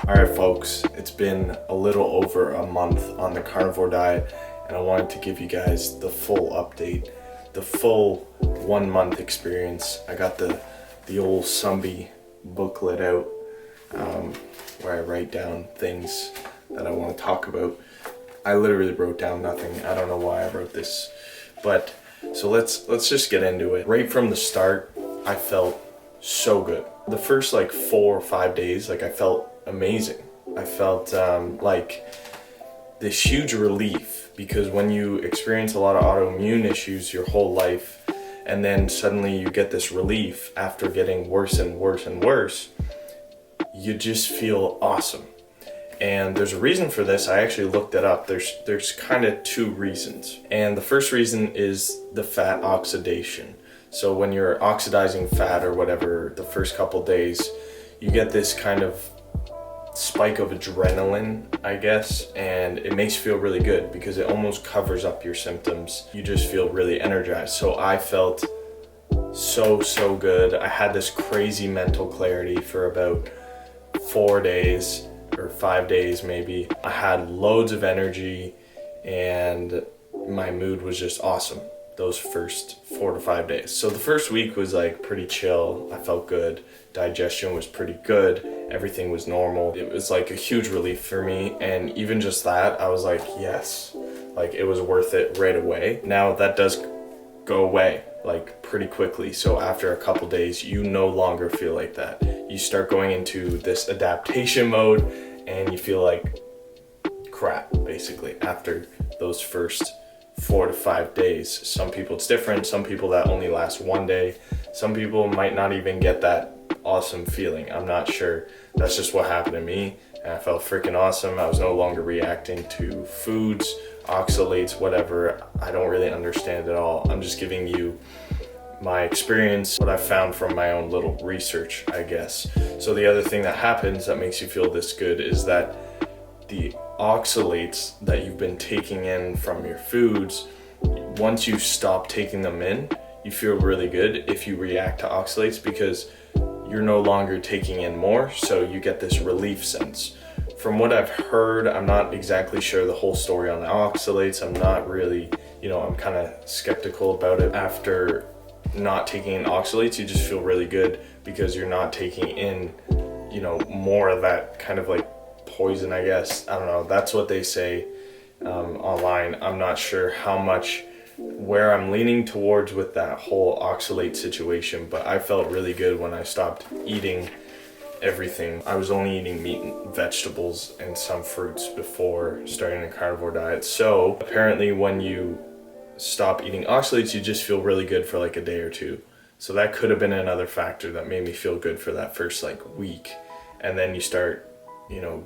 Alright folks, it's been a little over a month on the carnivore diet and I wanted to give you guys the full update, the full 1 month experience. I got the old Sumbee booklet out where I write down things that I want to talk about. I literally wrote down nothing. I don't know why I wrote this, but so let's just get into it. Right from the start, I felt so good. The first 4 or 5 days, I felt amazing. I felt like this huge relief, because when you experience a lot of autoimmune issues your whole life and then suddenly you get this relief after getting worse and worse and worse, you just feel awesome. And there's a reason for this. I actually looked it up. There's kind of 2 reasons. And the first reason is the fat oxidation. So when you're oxidizing fat or whatever the first couple days, you get this kind of spike of adrenaline, I guess, and it makes you feel really good because it almost covers up your symptoms. You just feel really energized. So I felt so good. I had this crazy mental clarity for about 4 days or 5 days maybe. I had loads of energy and my mood was just awesome those first 4 to 5 days. So the first week was pretty chill. I felt good. Digestion was pretty good. Everything was normal. It was a huge relief for me, and even just that, I was yes, it was worth it right away. Now that does go away pretty quickly. So after a couple days, you no longer feel like that. You start going into this adaptation mode and you feel like crap basically after those first 4 to 5 days. Some people it's different. Some people that only lasts 1 day. Some people might not even get that awesome feeling. I'm not sure. That's just what happened to me, and I felt freaking awesome. I was no longer reacting to foods, oxalates, whatever. I don't really understand it all. I'm just giving you my experience, what I found from my own little research, I guess. So the other thing that happens that makes you feel this good is that the oxalates that you've been taking in from your foods, once you stop taking them in, you feel really good if you react to oxalates because you're no longer taking in more, so you get this relief sense. From what I've heard, I'm not exactly sure the whole story on the oxalates. I'm not really, I'm kind of skeptical about it. After not taking in oxalates, you just feel really good because you're not taking in, more of that kind of poison, I guess. I don't know. That's what they say online. I'm not sure how much, where I'm leaning towards with that whole oxalate situation, but I felt really good when I stopped eating everything. I was only eating meat and vegetables and some fruits before starting a carnivore diet. So apparently when you stop eating oxalates, you just feel really good for a day or 2. So that could have been another factor that made me feel good for that first week. And then you start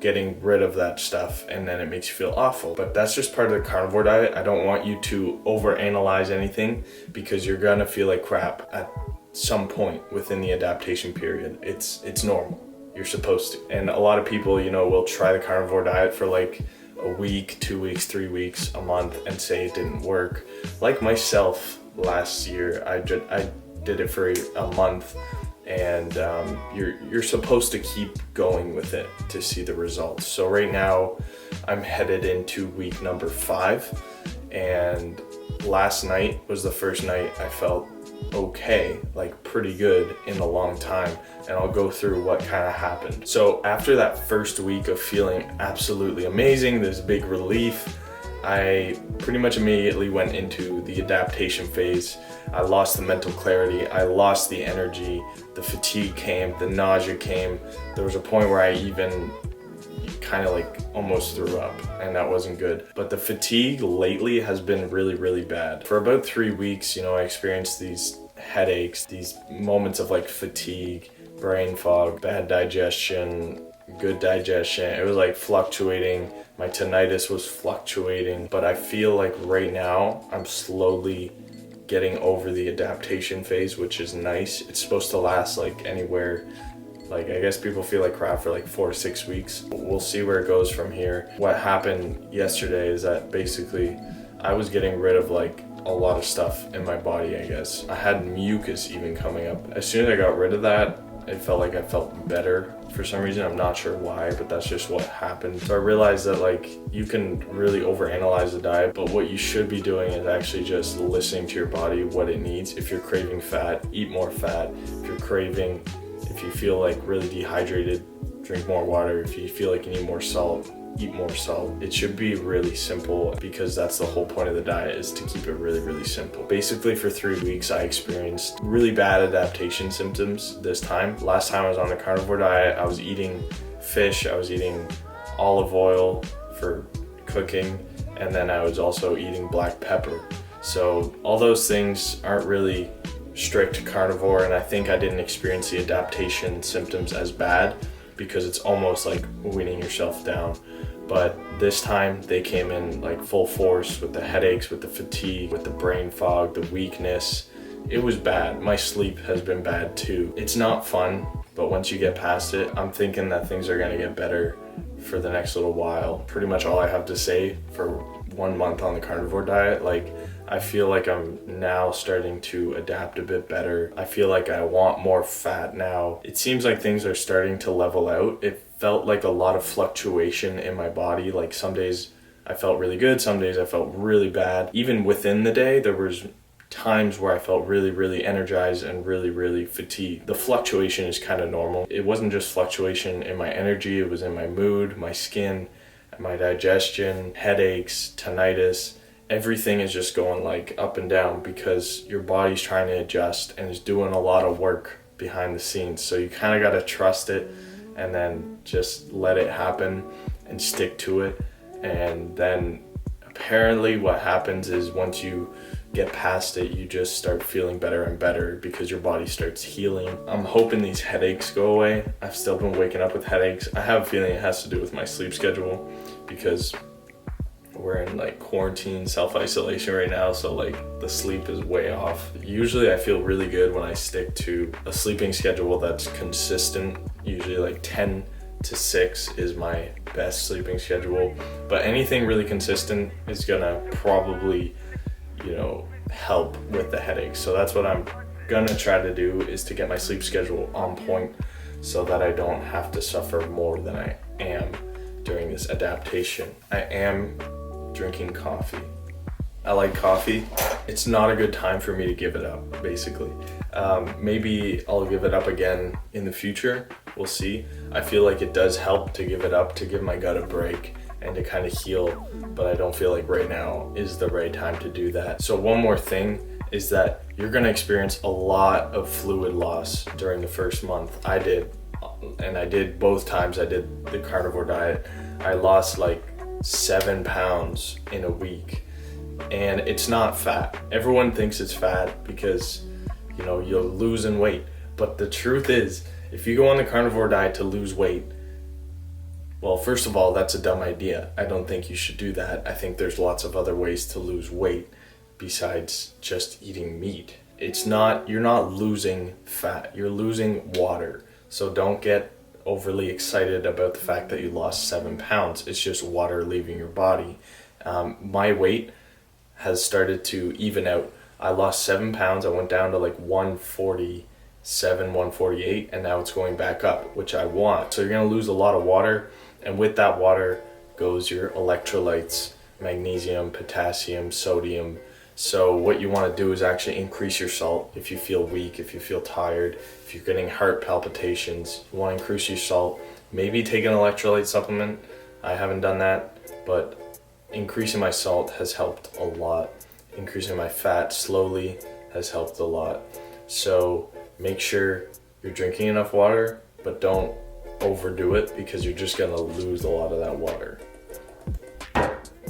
getting rid of that stuff and then it makes you feel awful. But that's just part of the carnivore diet. I don't want you to overanalyze anything because you're gonna feel like crap at some point within the adaptation period. It's normal. You're supposed to. And a lot of people, will try the carnivore diet for a week, 2 weeks, 3 weeks, a month and say it didn't work. Like myself last year, I did it for a month. And you're supposed to keep going with it to see the results. So right now I'm headed into week number 5, and last night was the first night I felt okay, pretty good in a long time, and I'll go through what kind of happened. So after that first week of feeling absolutely amazing, this big relief, I pretty much immediately went into the adaptation phase. I lost the mental clarity, I lost the energy, the fatigue came, the nausea came. There was a point where I even kind of almost threw up, and that wasn't good. But the fatigue lately has been really bad. For about 3 weeks, I experienced these headaches, these moments of fatigue, brain fog, bad digestion, good digestion. It was fluctuating. My tinnitus was fluctuating, but I feel right now I'm slowly getting over the adaptation phase, which is nice. It's supposed to last anywhere, I guess people feel crap for 4 to 6 weeks. We'll see where it goes from here. What happened yesterday is that basically I was getting rid of a lot of stuff in my body, I guess. I had mucus even coming up. As soon as I got rid of that, It felt like I felt better for some reason. I'm not sure why, but that's just what happened. So I realized that like you can really overanalyze the diet, but what you should be doing is actually just listening to your body, what it needs. If you're craving fat, eat more fat. If you feel like really dehydrated, drink more water. If you feel like you need more salt, eat more salt. It should be really simple, because that's the whole point of the diet, is to keep it really, really simple. Basically for 3 weeks, I experienced really bad adaptation symptoms this time. Last time I was on the carnivore diet, I was eating fish, I was eating olive oil for cooking, and then I was also eating black pepper. So all those things aren't really strict carnivore, and I think I didn't experience the adaptation symptoms as bad, because it's almost like weaning yourself down. But this time they came in like full force, with the headaches, with the fatigue, with the brain fog, the weakness. It was bad. My sleep has been bad too. It's not fun, but once you get past it, I'm thinking that things are gonna get better for the next little while. Pretty much all I have to say for 1 month on the carnivore diet. Like, I feel like I'm now starting to adapt a bit better. I feel like I want more fat now. It seems like things are starting to level out. It felt like a lot of fluctuation in my body. Like some days I felt really good, some days I felt really bad. Even within the day, there was times where I felt really, really energized and really, really fatigued. The fluctuation is kind of normal. It wasn't just fluctuation in my energy, it was in my mood, my skin, my digestion, headaches, tinnitus. Everything is just going like up and down, because your body's trying to adjust and is doing a lot of work behind the scenes. So you kind of got to trust it, and then just let it happen and stick to it. And then apparently what happens is once you get past it, you just start feeling better and better, because your body starts healing. I'm hoping these headaches go away. I've still been waking up with headaches. I have a feeling it has to do with my sleep schedule, because we're in like quarantine, self-isolation right now, so like the sleep is way off. Usually I feel really good when I stick to a sleeping schedule that's consistent. Usually like 10 to 6 is my best sleeping schedule, but anything really consistent is gonna probably, help with the headaches. So that's what I'm gonna try to do, is to get my sleep schedule on point, so that I don't have to suffer more than I am during this adaptation. I am drinking coffee. I like coffee. It's not a good time for me to give it up, basically. Maybe I'll give it up again in the future. We'll see. I feel like it does help to give it up, to give my gut a break and to kind of heal, but I don't feel like right now is the right time to do that. So one more thing is that you're gonna experience a lot of fluid loss during the first month. I did, and I did both times I did the carnivore diet. I lost like 7 pounds in a week, and it's not fat. Everyone thinks it's fat because you're losing weight, but the truth is, if you go on the carnivore diet to lose weight, well, first of all, that's a dumb idea. I don't think you should do that. I think there's lots of other ways to lose weight besides just eating meat. You're not losing fat, you're losing water. So don't get overly excited about the fact that you lost 7 pounds. It's just water leaving your body. My weight has started to even out. I lost 7 pounds. I went down to like 147, 148, and now it's going back up, which I want. So you're gonna lose a lot of water, and with that water goes your electrolytes, magnesium, potassium, sodium. So what you want to do is actually increase your salt. If you feel weak, if you feel tired, if you're getting heart palpitations, you want to increase your salt. Maybe take an electrolyte supplement. I haven't done that, but increasing my salt has helped a lot. Increasing my fat slowly has helped a lot. So make sure you're drinking enough water, but don't overdo it, because you're just gonna lose a lot of that water.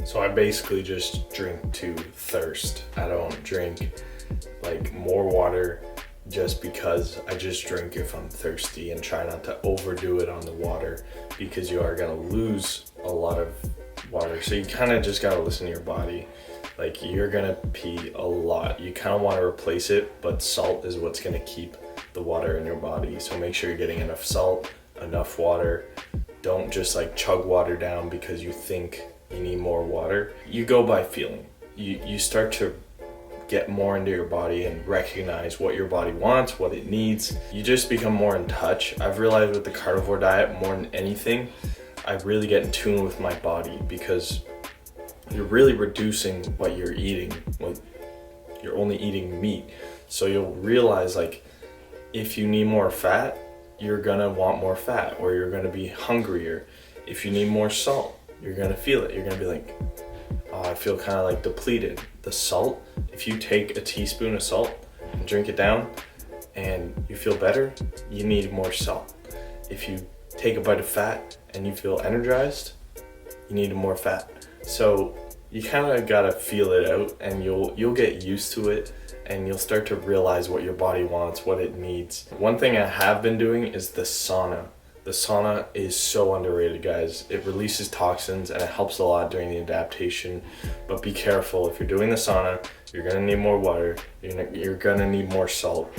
So I basically just drink to thirst. I don't drink like more water just because. I just drink if I'm thirsty, and try not to overdo it on the water, because you are gonna lose a lot of water. So you kind of just gotta listen to your body. Like, you're gonna pee a lot. You kind of want to replace it, but salt is what's gonna keep the water in your body. So make sure you're getting enough salt, enough water. Don't just like chug water down because you think you need more water. You go by feeling. You start to get more into your body and recognize what your body wants, what it needs. You just become more in touch. I've realized with the carnivore diet, more than anything, I really get in tune with my body, because you're really reducing what you're eating. You're only eating meat. So you'll realize, like, if you need more fat, you're gonna want more fat, or you're gonna be hungrier. If you need more salt, you're gonna feel it. You're gonna be like, oh, I feel kind of like depleted. The salt, if you take a teaspoon of salt and drink it down and you feel better, you need more salt. If you take a bite of fat and you feel energized, you need more fat. So you kind of gotta feel it out, and you'll get used to it, and you'll start to realize what your body wants, what it needs. One thing I have been doing is the sauna. The sauna is so underrated, guys. It releases toxins and it helps a lot during the adaptation. But be careful, if you're doing the sauna, you're gonna need more water, you're gonna need more salt.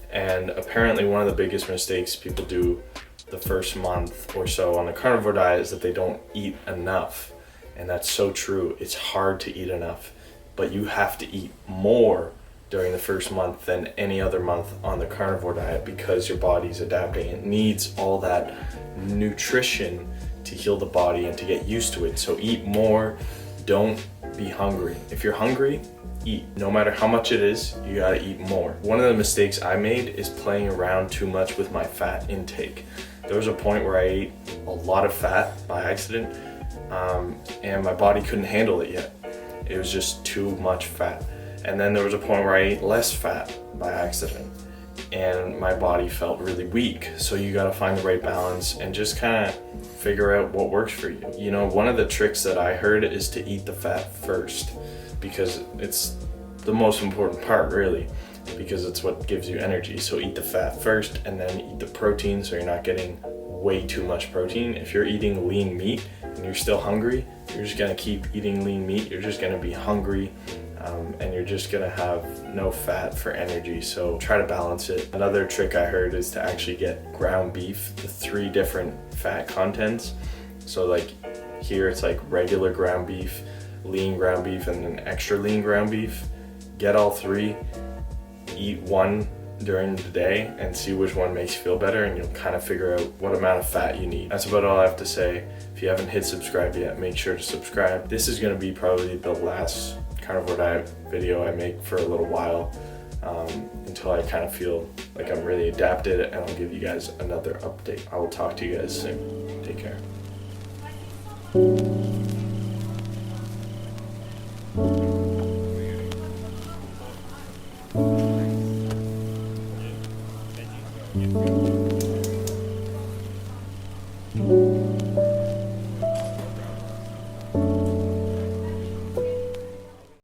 And apparently one of the biggest mistakes people do the first month or so on the carnivore diet is that they don't eat enough. And that's so true. It's hard to eat enough, but you have to eat more during the first month than any other month on the carnivore diet, because your body's adapting. It needs all that nutrition to heal the body and to get used to it. So eat more, don't be hungry. If you're hungry, eat. No matter how much it is, you gotta eat more. One of the mistakes I made is playing around too much with my fat intake. There was a point where I ate a lot of fat by accident, and my body couldn't handle it yet. It was just too much fat. And then there was a point where I ate less fat by accident, and my body felt really weak. So you gotta find the right balance and just kind of figure out what works for you. You know, one of the tricks that I heard is to eat the fat first, because it's the most important part, really, because it's what gives you energy. So eat the fat first and then eat the protein, so you're not getting way too much protein. If you're eating lean meat and you're still hungry, you're just gonna keep eating lean meat. You're just gonna be hungry, and you're just gonna have no fat for energy. So try to balance it. Another trick I heard is to actually get ground beef, the 3 different fat contents. So like here it's like regular ground beef, lean ground beef, and then extra lean ground beef. Get all 3, eat one during the day and see which one makes you feel better, and you'll kind of figure out what amount of fat you need. That's about all I have to say. If you haven't hit subscribe yet, make sure to subscribe. This is going to be probably the last carnivore diet video I make for a little while, until I kind of feel like I'm really adapted, and I'll give you guys another update. I will talk to you guys soon. Take care.